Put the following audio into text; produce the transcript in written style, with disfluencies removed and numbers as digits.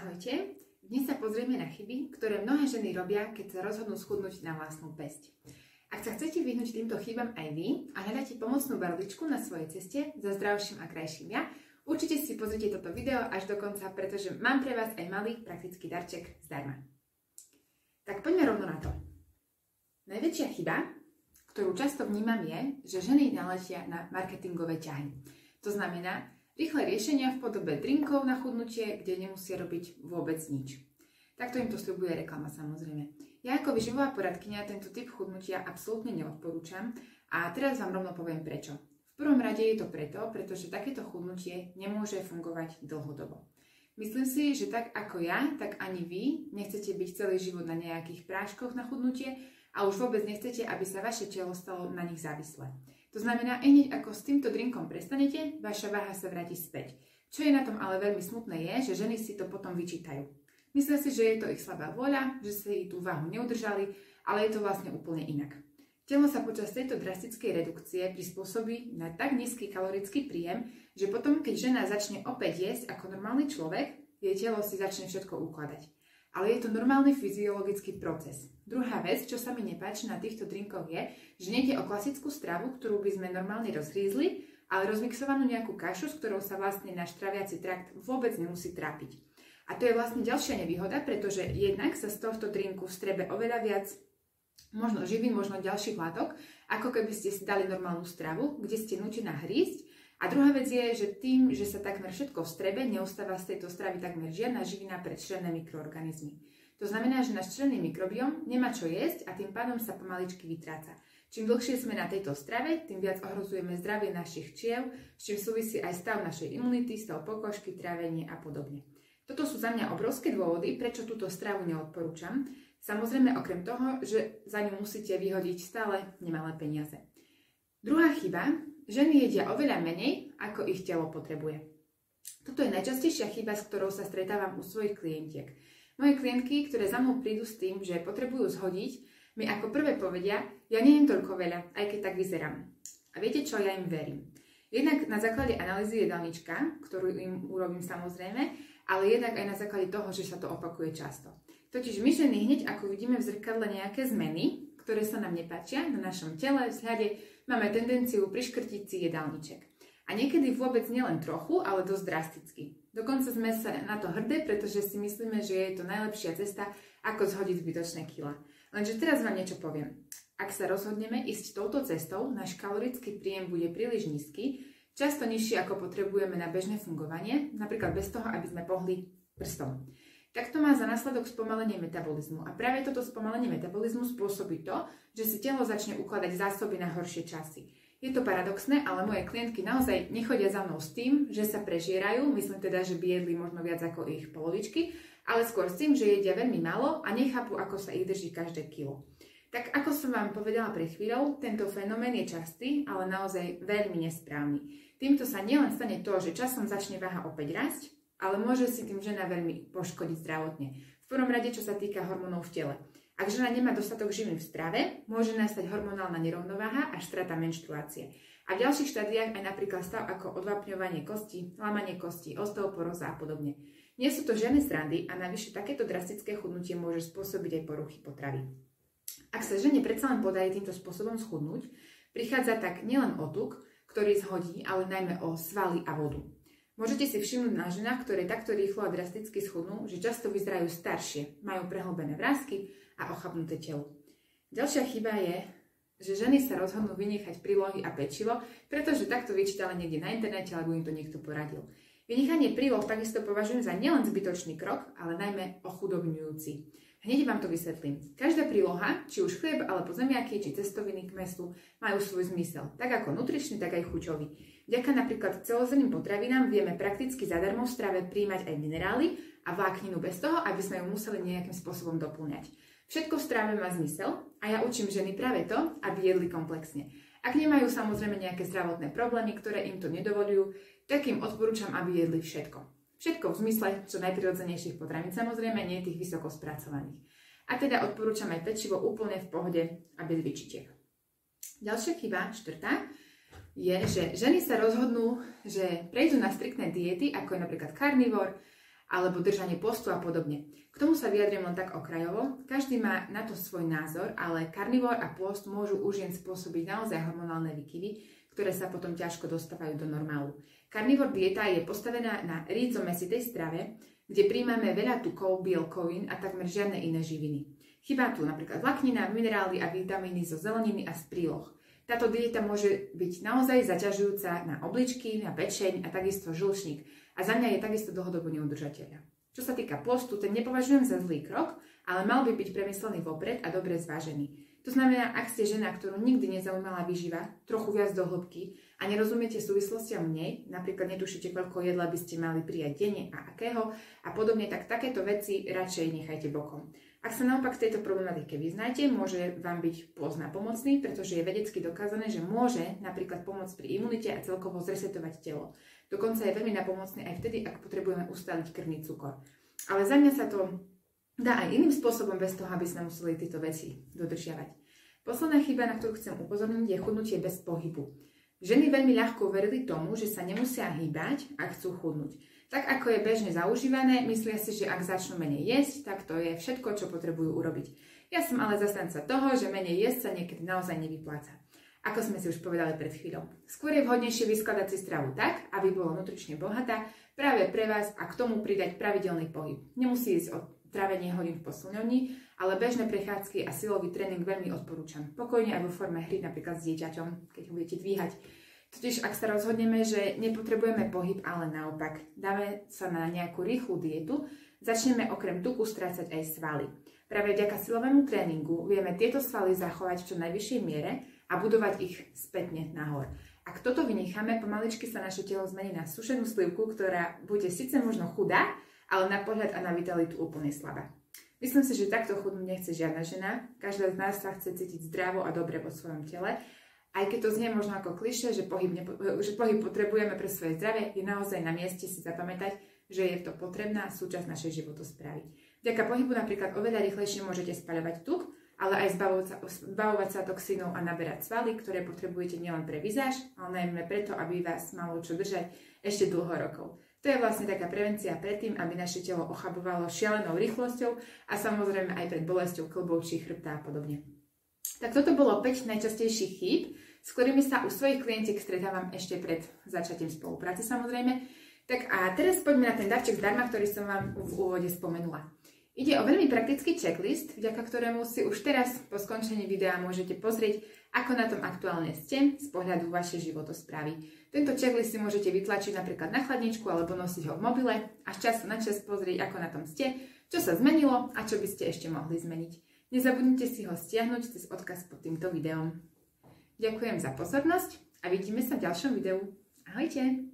Ahojte, dnes sa pozrieme na chyby, ktoré mnohé ženy robia, keď sa rozhodnú schudnúť na vlastnú päsť. Ak sa chcete vyhnúť týmto chybám aj vy a hľadáte pomocnú barličku na svojej ceste za zdravším a krajším ja, určite si pozrite toto video až do konca, pretože mám pre vás aj malý praktický darček zdarma. Tak poďme rovno na to. Najväčšia chyba, ktorú často vnímam, je, že ženy naletia na marketingové ťahy. To znamená, rýchle riešenia v podobe drinkov na chudnutie, kde nemusia robiť vôbec nič. Takto im to sľubuje reklama, samozrejme. Ja ako výživová poradkyňa tento typ chudnutia absolútne neodporúčam a teraz vám rovno poviem prečo. V prvom rade je to preto, pretože takéto chudnutie nemôže fungovať dlhodobo. Myslím si, že tak ako ja, tak ani vy nechcete byť celý život na nejakých práškoch na chudnutie a už vôbec nechcete, aby sa vaše telo stalo na nich závislé. To znamená, hneď ako s týmto drinkom prestanete, vaša váha sa vráti späť. Čo je na tom ale veľmi smutné je, že ženy si to potom vyčítajú. Myslia si, že je to ich slabá vôľa, že si tú váhu neudržali, ale je to vlastne úplne inak. Telo sa počas tejto drastickej redukcie prispôsobí na tak nízky kalorický príjem, že potom, keď žena začne opäť jesť ako normálny človek, jej telo si začne všetko ukladať. Ale je to normálny fyziologický proces. Druhá vec, čo sa mi nepáči na týchto drinkoch je, že nejde o klasickú stravu, ktorú by sme normálne rozhrízli, ale rozmixovanú nejakú kašu, s ktorou sa vlastne náš traviaci trakt vôbec nemusí trápiť. A to je vlastne ďalšia nevýhoda, pretože jednak sa z tohto drinku vstrebe oveľa viac možno živín, možno ďalších látok, ako keby ste si dali normálnu stravu, kde ste nútená hrísť. A druhá vec je, že tým, že sa takmer všetko vstrebe, neustáva z tejto stravy takmer žiadna živina pre črevné mikroorganizmy. To znamená, že náš črevný mikrobióm nemá čo jesť a tým pádom sa pomaličky vytráca. Čím dlhšie sme na tejto strave, tým viac ohrozujeme zdravie našich čriev, s čím súvisí aj stav našej imunity, stav pokožky, trávenie a podobne. Toto sú za mňa obrovské dôvody, prečo túto stravu neodporúčam. Samozrejme okrem toho, že za ňu musíte vyhodiť stále nemalé peniaze. Druhá chyba, ženy jedia oveľa menej, ako ich telo potrebuje. Toto je najčastejšia chyba, s ktorou sa stretávam u svojich klientiek. Moje klientky, ktoré za mnou prídu s tým, že potrebujú zhodiť, mi ako prvé povedia, ja nejem toľko veľa, aj keď tak vyzerám. A viete čo, ja im verím. Jednak na základe analýzy jedálnička, ktorú im urobím samozrejme, ale jednak aj na základe toho, že sa to opakuje často. Totiž my ženy hneď ako vidíme v zrkadle nejaké zmeny, ktoré sa nám nepáčia na našom tele, vzhľade, máme tendenciu priškrtiť si jedálniček. A niekedy vôbec nielen trochu, ale dosť drasticky. Dokonca sme sa na to hrdé, pretože si myslíme, že je to najlepšia cesta, ako zhodiť zbytočné kilá. Lenže teraz vám niečo poviem. Ak sa rozhodneme ísť touto cestou, náš kalorický príjem bude príliš nízky, často nižší ako potrebujeme na bežné fungovanie, napríklad bez toho, aby sme pohli prstom. Takto má za následok spomalenie metabolizmu. A práve toto spomalenie metabolizmu spôsobí to, že si telo začne ukladať zásoby na horšie časy. Je to paradoxné, ale moje klientky naozaj nechodia za mnou s tým, že sa prežierajú, myslím teda, že by jedli možno viac ako ich polovičky, ale skôr s tým, že jedia veľmi málo a nechápu, ako sa ich drží každé kilo. Tak ako som vám povedala pred chvíľou, tento fenomén je častý, ale naozaj veľmi nesprávny. Týmto sa nielen stane to, že časom začne váha opäť rásť, ale môže si tým žena veľmi poškodiť zdravotne. V prvom rade, čo sa týka hormónov v tele. Ak žena nemá dostatok živín v strave, môže nastať hormonálna nerovnováha až strata menštruácie. A v ďalších štádiách aj napríklad stav ako odvápňovanie kostí, lámanie kostí, osteoporóza a podobne. Nie sú to žiadne srandy a navyše takéto drastické chudnutie môže spôsobiť aj poruchy potravy. Ak sa žene predsa len podarí týmto spôsobom schudnúť, prichádza tak nielen o tuk, ktorý zhodí, ale najmä o svaly a vodu. Môžete si všimnúť na ženách, ktoré takto rýchlo a drasticky schudnú, že často vyzerajú staršie, majú prehlbené vrásky a ochabnuté telo. Ďalšia chyba je, že ženy sa rozhodnú vynechať prílohy a pečivo, pretože takto vyčítali niekde na internete, alebo im to niekto poradil. Vynechanie príloh takisto považujem za nielen zbytočný krok, ale najmä ochudobňujúci. Hneď vám to vysvetlím. Každá príloha, či už chlieb alebo zemiaky, či cestoviny k mesu, majú svoj zmysel, tak ako nutričný, tak aj chuťový. Vďaka napríklad celozrnným potravinám vieme prakticky zadarmo v strave príjmať aj minerály a vlákninu bez toho, aby sme ju museli nejakým spôsobom doplňať. Všetko v strave má zmysel a ja učím ženy práve to, aby jedli komplexne. Ak nemajú samozrejme nejaké zdravotné problémy, ktoré im to nedovoľujú, tak im odporúčam, aby jedli všetko. Všetko v zmysle čo najprirodzenejších potravín, samozrejme nie tých vysoko spracovaných. A teda odporúčam aj pečivo úplne v pohode a bez vyčitiek. Ďalšia chyba, štvrtá, je, že ženy sa rozhodnú, že prejdú na striktné diety, ako je napríklad karnivor, alebo držanie postu a podobne. K tomu sa vyjadrím len tak okrajovo. Každý má na to svoj názor, ale karnivor a pôst môžu u žien spôsobiť naozaj hormonálne výkyvy, ktoré sa potom ťažko dostávajú do normálu. Karnivor dieta je postavená na rídzo-mäsitej strave, kde príjmame veľa tukov, bielkovín a takmer žiadne iné živiny. Chýba tu napríklad vláknina, minerály a vitamíny zo zeleniny a z príloh. Táto dieta môže byť naozaj zaťažujúca na obličky, na pečeň a takisto žlčník a za mňa je takisto dlhodobo neudržateľná. Čo sa týka postu, ten nepovažujem za zlý krok, ale mal by byť premyslený vopred a dobre zvážený. To znamená, ak ste žena, ktorú nikdy nezaujímala výživa, trochu viac do hĺbky a nerozumiete súvislostiam v nej, napríklad netušíte, koľko jedla by ste mali prijať denne a akého a podobne, tak takéto veci radšej nechajte bokom. Ak sa naopak v tejto problematike vyznáte, môže vám byť pôst napomocný, pretože je vedecky dokázané, že môže napríklad pomôcť pri imunite a celkovo zresetovať telo. Dokonca je veľmi napomocný aj vtedy, ak potrebujeme ustáliť krvný cukor. Ale za mňa sa to dá aj iným spôsobom bez toho, aby sme museli tieto veci dodržiavať. Posledná chyba, na ktorú chcem upozorniť, je chudnutie bez pohybu. Ženy veľmi ľahko verili tomu, že sa nemusia hýbať, ak chcú chudnúť. Tak ako je bežne zaužívané, myslia si, že ak začnú menej jesť, tak to je všetko, čo potrebujú urobiť. Ja som ale zastanca toho, že menej jesť sa niekedy naozaj nevypláca. Ako sme si už povedali pred chvíľou. Skôr je vhodnejšie vyskladať si stravu tak, aby bola nutrične bohatá práve pre vás a k tomu pridať pravidelný pohyb. Nemusí ísť o trávenie hodín v posilňovni, ale bežné prechádzky a silový tréning veľmi odporúčam. Pokojne aj vo forme hry napríklad s dieťaťom, keď ho budete dvíhať. Totiž ak sa rozhodneme, že nepotrebujeme pohyb, ale naopak dáme sa na nejakú rýchlu dietu, začneme okrem tuku strácať aj svaly. Práve vďaka silovému tréningu vieme tieto svaly zachovať v čo najvyššej miere a budovať ich spätne nahor. Ak toto vynecháme, pomaličky sa naše telo zmení na sušenú slivku, ktorá bude síce možno chudá, ale na pohľad a na vitalitu úplne slabá. Myslím si, že takto chudnúť nechce žiadna žena. Každá z nás sa chce cítiť zdravo a dobre vo svojom tele. Aj keď to znie možno ako klišé, že pohyb potrebujeme pre svoje zdravie, je naozaj na mieste si zapamätať, že je to potrebná súčasť našej životosprávy. Vďaka pohybu napríklad oveľa rýchlejšie môžete spaľovať tuk, ale aj zbavovať sa toxínov a naberať svaly, ktoré potrebujete nielen pre vizáž, ale najmä preto, aby vás malo čo držať ešte dlho rokov. To je vlastne taká prevencia predtým, aby naše telo ochabovalo šialenou rýchlosťou a samozrejme aj pred bolesťou klbov či chrbta a podobne. Tak toto bolo 5 najčastejších chýb, s ktorými sa u svojich klientiek stretávam ešte pred začatím spolupráce samozrejme. Tak a teraz poďme na ten darček zdarma, ktorý som vám v úvode spomenula. Ide o veľmi praktický checklist, vďaka ktorému si už teraz po skončení videa môžete pozrieť, ako na tom aktuálne ste z pohľadu vašej životosprávy. Tento checklist si môžete vytlačiť napríklad na chladničku alebo nosiť ho v mobile a z času na čas pozrieť, ako na tom ste, čo sa zmenilo a čo by ste ešte mohli zmeniť. Nezabudnite si ho stiahnuť cez odkaz pod týmto videom. Ďakujem za pozornosť a vidíme sa v ďalšom videu. Ahojte!